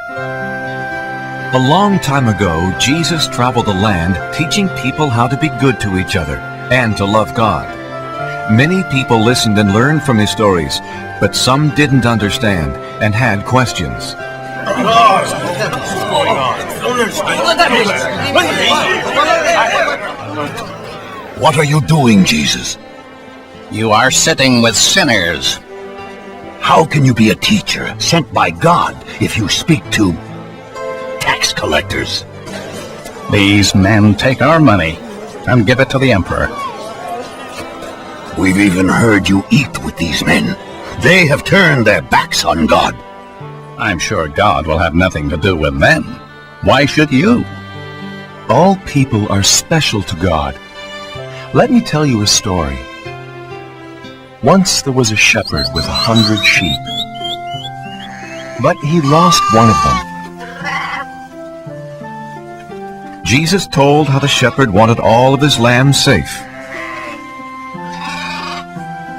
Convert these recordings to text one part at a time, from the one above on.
A long time ago, Jesus traveled the land teaching people how to be good to each other and to love God. Many people listened and learned from his stories, but some didn't understand and had questions. What are you doing, Jesus? You are sitting with sinners. How can you be a teacher sent by God if you speak to tax collectors? These men take our money and give it to the emperor. We've even heard you eat with these men. They have turned their backs on God. I'm sure God will have nothing to do with them. Why should you? All people are special to God. Let me tell you a story. Once there was a shepherd with 100 sheep, but he lost one of them. Jesus told how the shepherd wanted all of his lambs safe.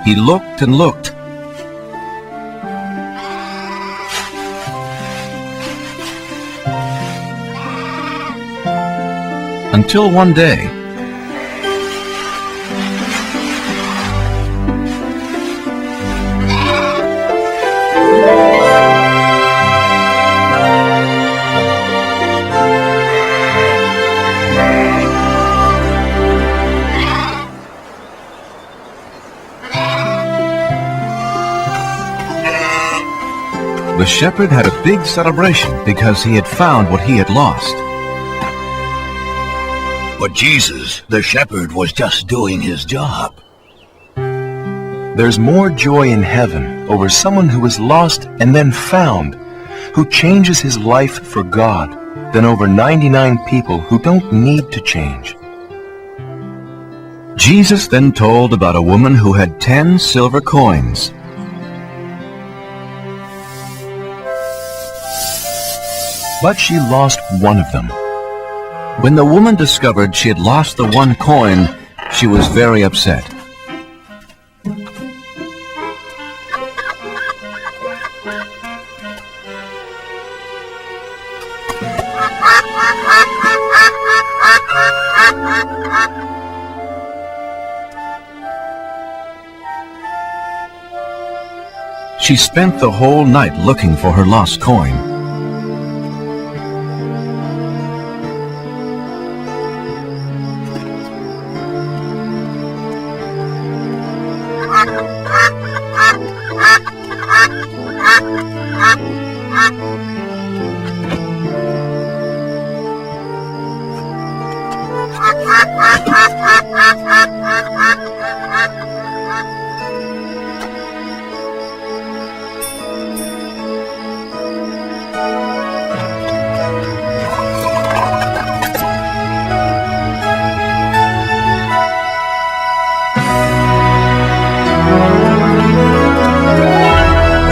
He looked and looked. Until one day, the shepherd had a big celebration because he had found what he had lost. But Jesus, the shepherd, was just doing his job. There's more joy in heaven over someone who is lost and then found, who changes his life for God, than over 99 people who don't need to change. Jesus then told about a woman who had 10 silver coins. But she lost one of them. When the woman discovered she had lost the one coin, she was very upset. She spent the whole night looking for her lost coin.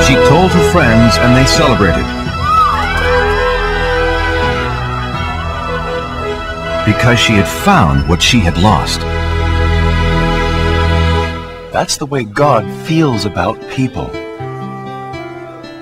She told her friends and they celebrated. Because she had found what she had lost. That's the way God feels about people.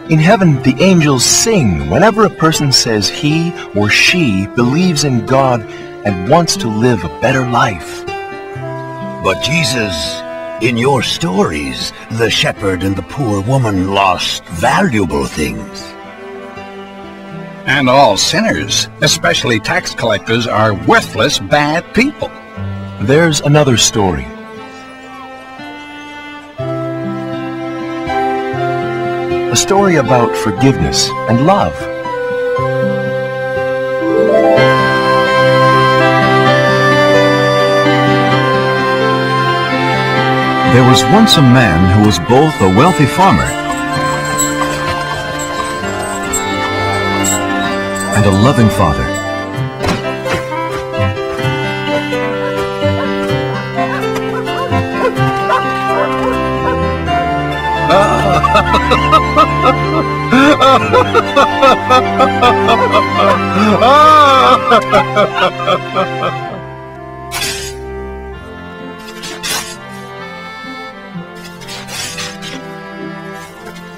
In heaven, the angels sing whenever a person says he or she believes in God and wants to live a better life. But Jesus, in your stories, the shepherd and the poor woman lost valuable things. And all sinners, especially tax collectors, are worthless, bad people. There's another story. A story about forgiveness and love. There was once a man who was both a wealthy farmer and a loving father.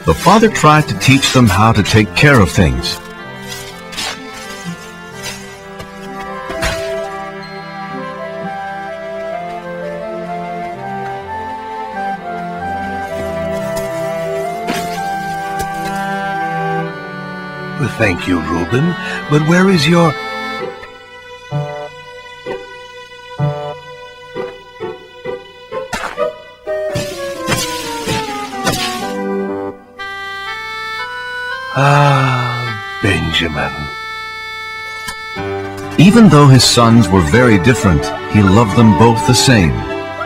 The father tried to teach them how to take care of things. Thank you, Reuben. But where is your... Benjamin. Even though his sons were very different, he loved them both the same.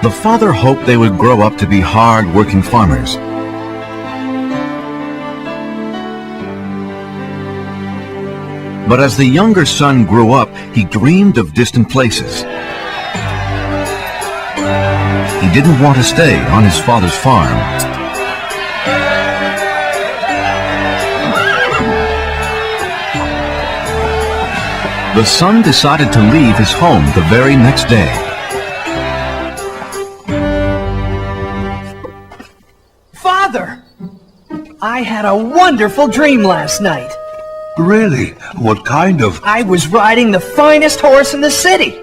The father hoped they would grow up to be hard-working farmers. But as the younger son grew up, he dreamed of distant places. He didn't want to stay on his father's farm. The son decided to leave his home the very next day. Father! I had a wonderful dream last night. Really? What kind of... I was riding the finest horse in the city.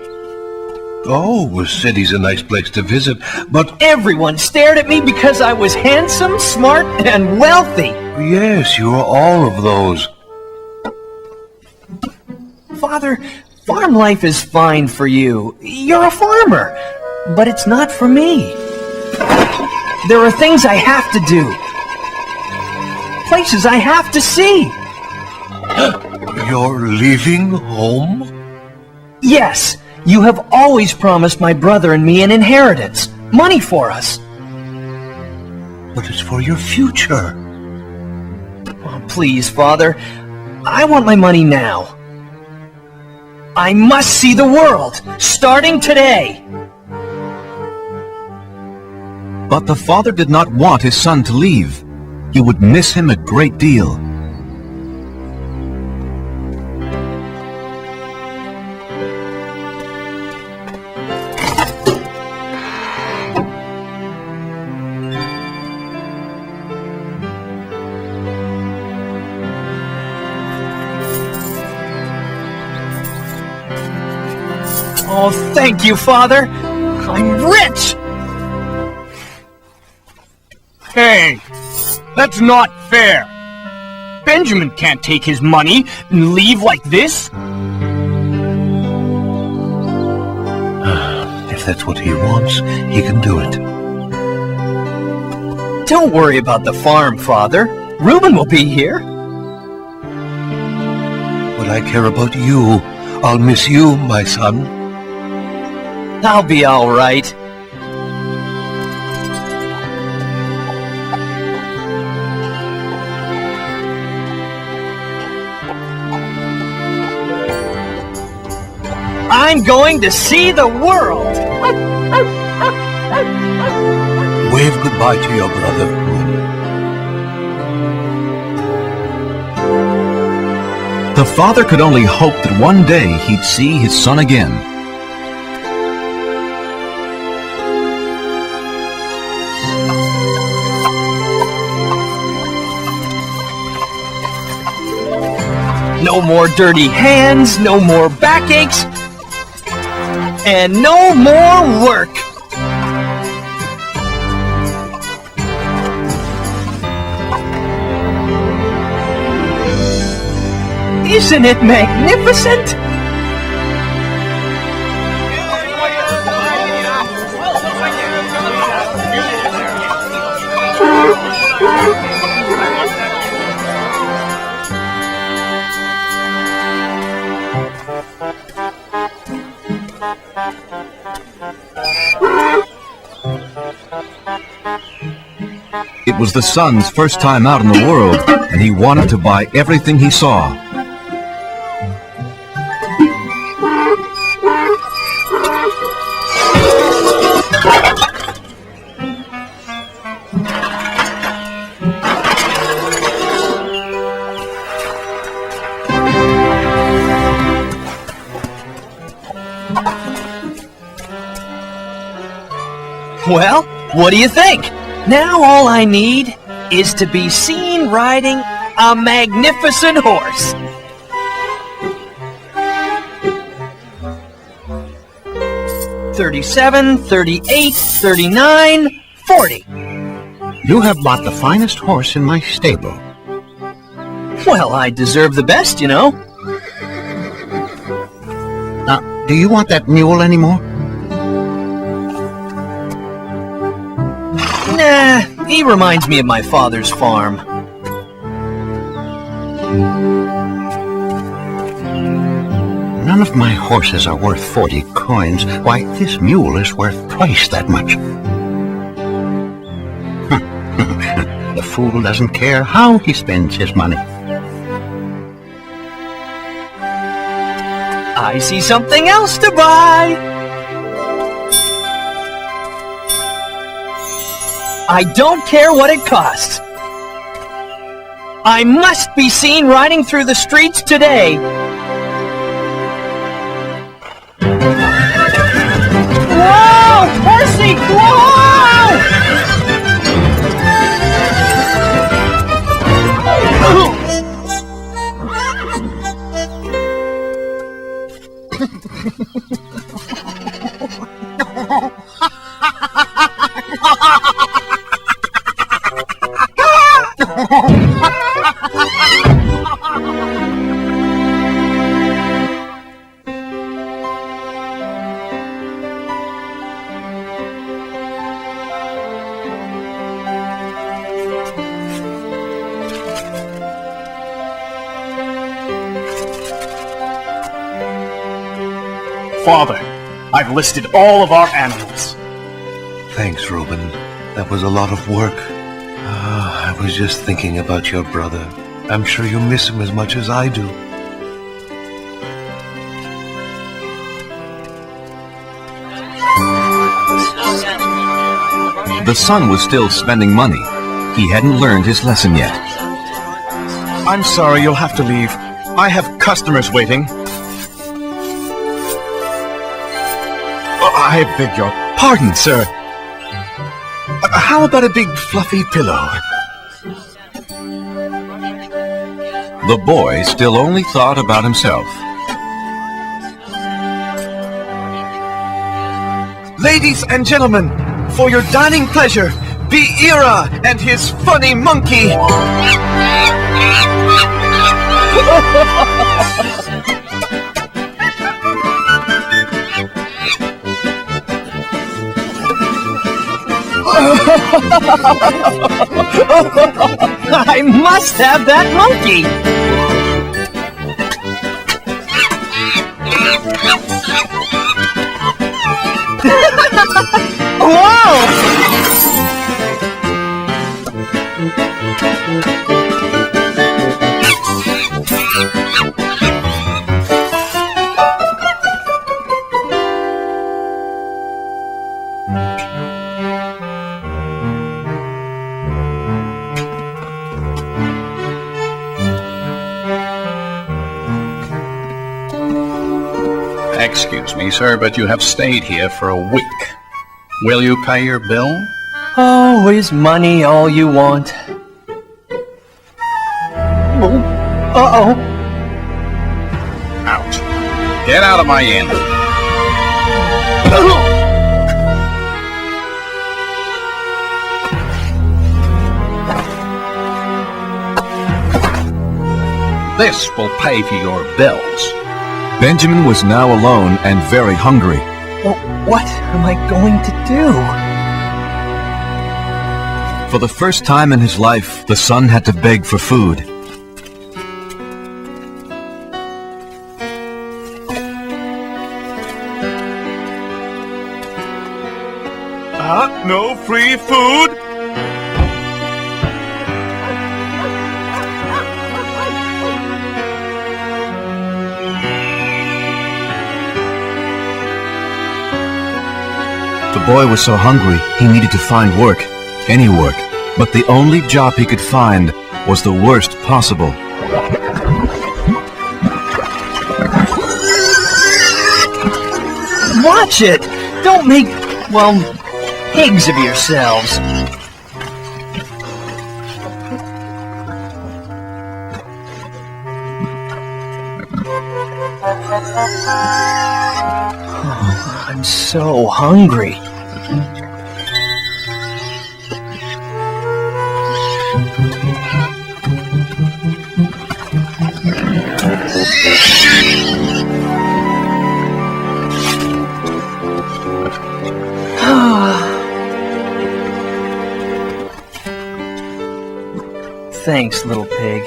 Oh, the city's a nice place to visit, but... Everyone stared at me because I was handsome, smart, and wealthy. Yes, you are all of those. Father, farm life is fine for you. You're a farmer, but it's not for me. There are things I have to do. Places I have to see. You're leaving home? Yes, you have always promised my brother and me an inheritance. Money for us. But it's for your future. Oh, please, Father. I want my money now. I must see the world, starting today. But the father did not want his son to leave. He would miss him a great deal. Oh, thank you, Father. I'm rich! Hey, that's not fair. Benjamin can't take his money and leave like this. If that's what he wants, he can do it. Don't worry about the farm, Father. Reuben will be here. But I care about you. I'll miss you, my son. I'll be all right. I'm going to see the world. Wave goodbye to your brother, Reuben. The father could only hope that one day he'd see his son again. No more dirty hands, no more backaches, and no more work. Isn't it magnificent? It was the son's first time out in the world, and he wanted to buy everything he saw. Well, what do you think? Now all I need is to be seen riding a magnificent horse. $37, $38, $39, $40. You have bought the finest horse in my stable. Well, I deserve the best, you know. Now, do you want that mule anymore? Nah, he reminds me of my father's farm. None of my horses are worth 40 coins. Why, this mule is worth twice that much. The fool doesn't care how he spends his money. I see something else to buy. I don't care what it costs. I must be seen riding through the streets today. Whoa! Percy! Whoa! Father, I've listed all of our animals. Thanks, Reuben. That was a lot of work. I was just thinking about your brother. I'm sure you miss him as much as I do. The son was still spending money. He hadn't learned his lesson yet. I'm sorry, you'll have to leave. I have customers waiting. I beg your pardon, sir. How about a big fluffy pillow? The boy still only thought about himself. Ladies and gentlemen, for your dining pleasure, be Ira and his funny monkey. I must have that monkey! Excuse me, sir, but you have stayed here for a week. Will you pay your bill? Oh, is money all you want? Oh, uh-oh. Out. Get out of my inn. This will pay for your bills. Benjamin was now alone and very hungry. Well, what am I going to do? For the first time in his life, the son had to beg for food. No free food? The boy was so hungry, he needed to find work, any work. But the only job he could find was the worst possible. Watch it! Don't make, well, pigs of yourselves. Oh, I'm so hungry. Thanks, little pig.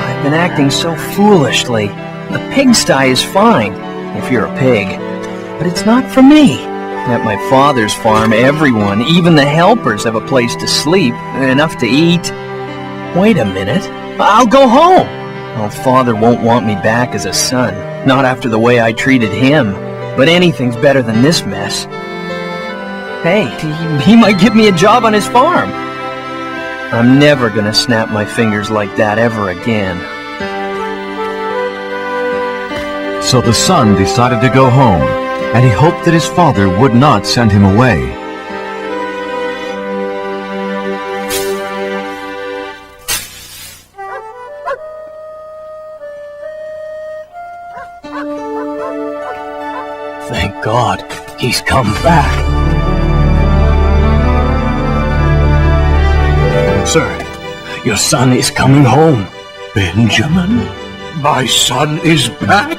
I've been acting so foolishly. The pigsty is fine, if you're a pig. But it's not for me. At my father's farm, everyone, even the helpers, have a place to sleep, enough to eat. Wait a minute. I'll go home. Oh, Father won't want me back as a son, not after the way I treated him. But anything's better than this mess. Hey, he might give me a job on his farm. I'm never gonna snap my fingers like that ever again. So the son decided to go home, and he hoped that his father would not send him away. Thank God, he's come back. Sir, your son is coming home. Benjamin? My son is back?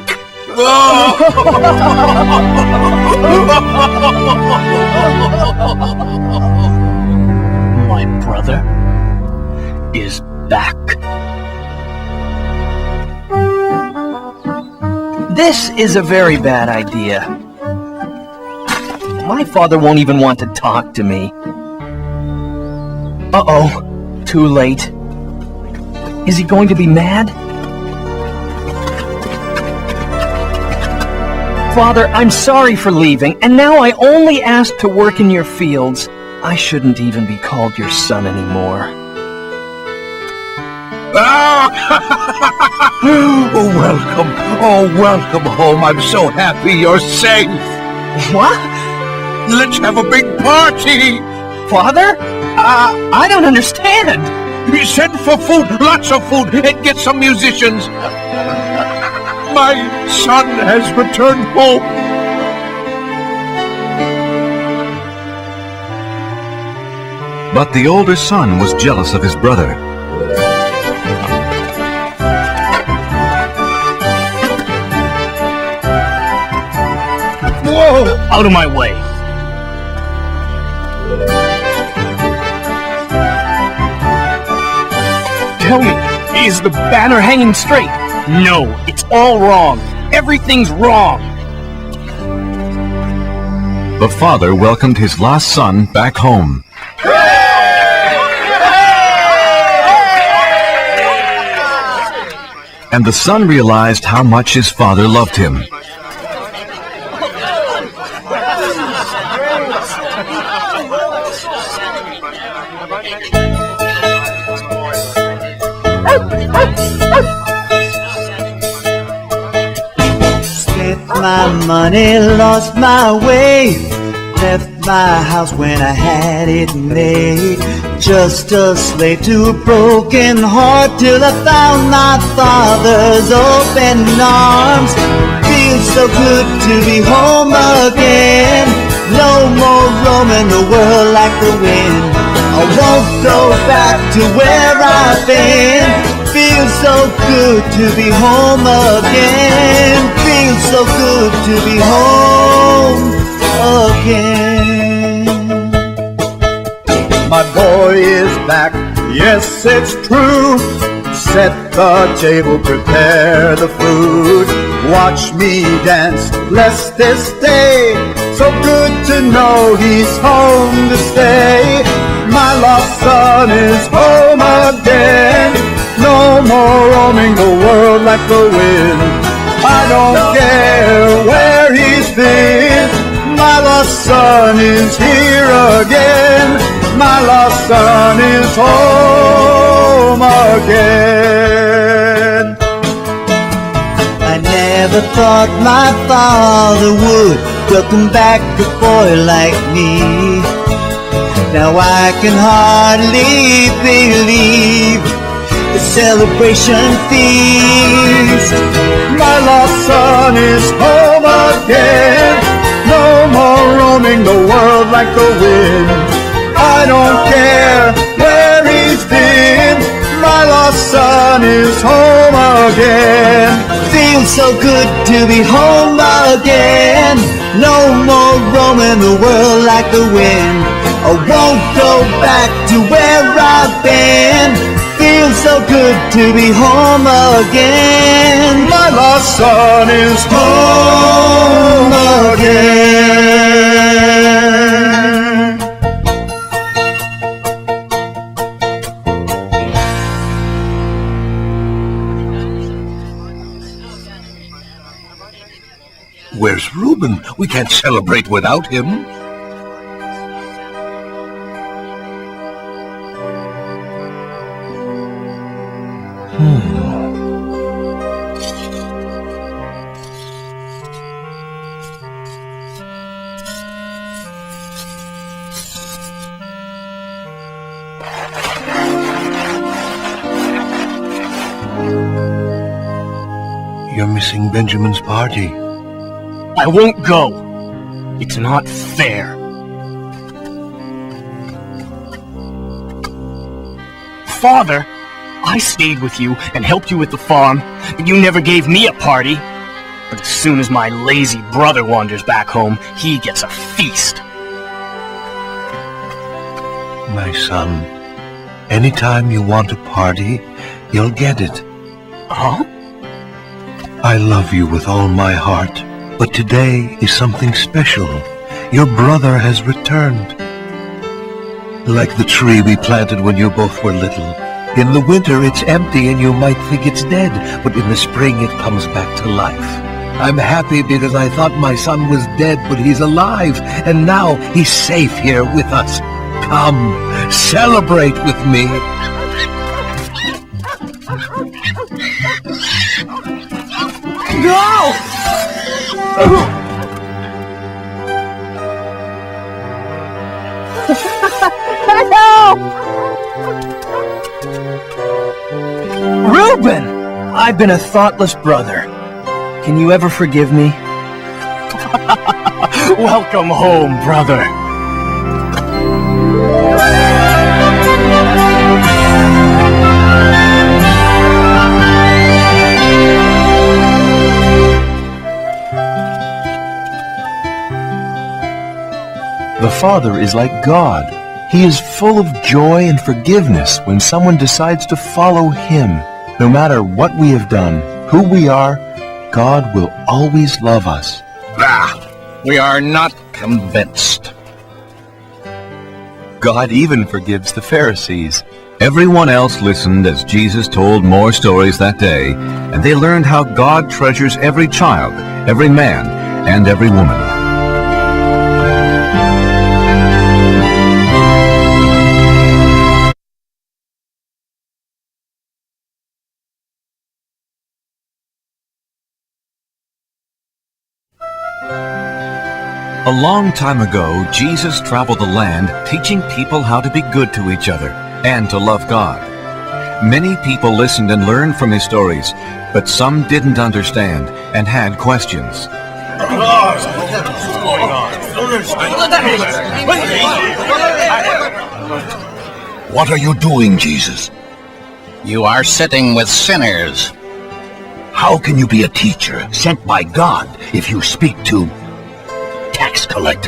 My brother is back. This is a very bad idea. My father won't even want to talk to me. Uh-oh. Too late. Is he going to be mad? Father, I'm sorry for leaving, and now I only ask to work in your fields. I shouldn't even be called your son anymore. Oh, welcome. Oh, welcome home. I'm so happy you're safe. What? Let's have a big party. Father? I don't understand. We send for food, lots of food, and get some musicians. My son has returned home. But the older son was jealous of his brother. Whoa! Out of my way. Tell me, is the banner hanging straight? No, it's all wrong. Everything's wrong. The father welcomed his last son back home. And the son realized how much his father loved him. Spent my money, lost my way, left my house when I had it made. Just a slave to a broken heart till I found my father's open arms. Feels so good to be home again. No more roaming the world like the wind. I won't go back to where I've been. Feels so good to be home again. Feels so good to be home again. My boy is back, yes it's true. Set the table, prepare the food. Watch me dance, bless this day. So good to know he's home to stay. My lost son is home again. No more roaming the world like the wind. I don't care where he's been. My lost son is here again. My lost son is home again. I never thought my father would welcome back a boy like me. Now I can hardly believe the celebration feast. My lost son is home again. No more roaming the world like the wind. I don't care where he's been. My lost son is home again. Feels Feels so good to be home again. No more roaming the world like the wind. I won't go back to where I've been. Feels so good to be home again. My lost son is home again. Where's Reuben? We can't celebrate without him. You're missing Benjamin's party. I won't go. It's not fair. Father, I stayed with you and helped you with the farm, but you never gave me a party. But as soon as my lazy brother wanders back home, he gets a feast. My son, anytime you want a party, you'll get it. Huh? I love you with all my heart, but today is something special. Your brother has returned. Like the tree we planted when you both were little. In the winter it's empty and you might think it's dead, but in the spring it comes back to life. I'm happy because I thought my son was dead, but he's alive, and now he's safe here with us. Come, celebrate with me. No! Reuben! I've been a thoughtless brother. Can you ever forgive me? Welcome home, brother. The Father is like God. He is full of joy and forgiveness when someone decides to follow Him. No matter what we have done, who we are, God will always love us. We are not convinced. God even forgives the Pharisees. Everyone else listened as Jesus told more stories that day, and they learned how God treasures every child, every man, and every woman. A long time ago, Jesus traveled the land teaching people how to be good to each other and to love God. Many people listened and learned from his stories, but some didn't understand and had questions. What are you doing, Jesus? You are sitting with sinners. How can you be a teacher sent by God if you speak to tax collectors?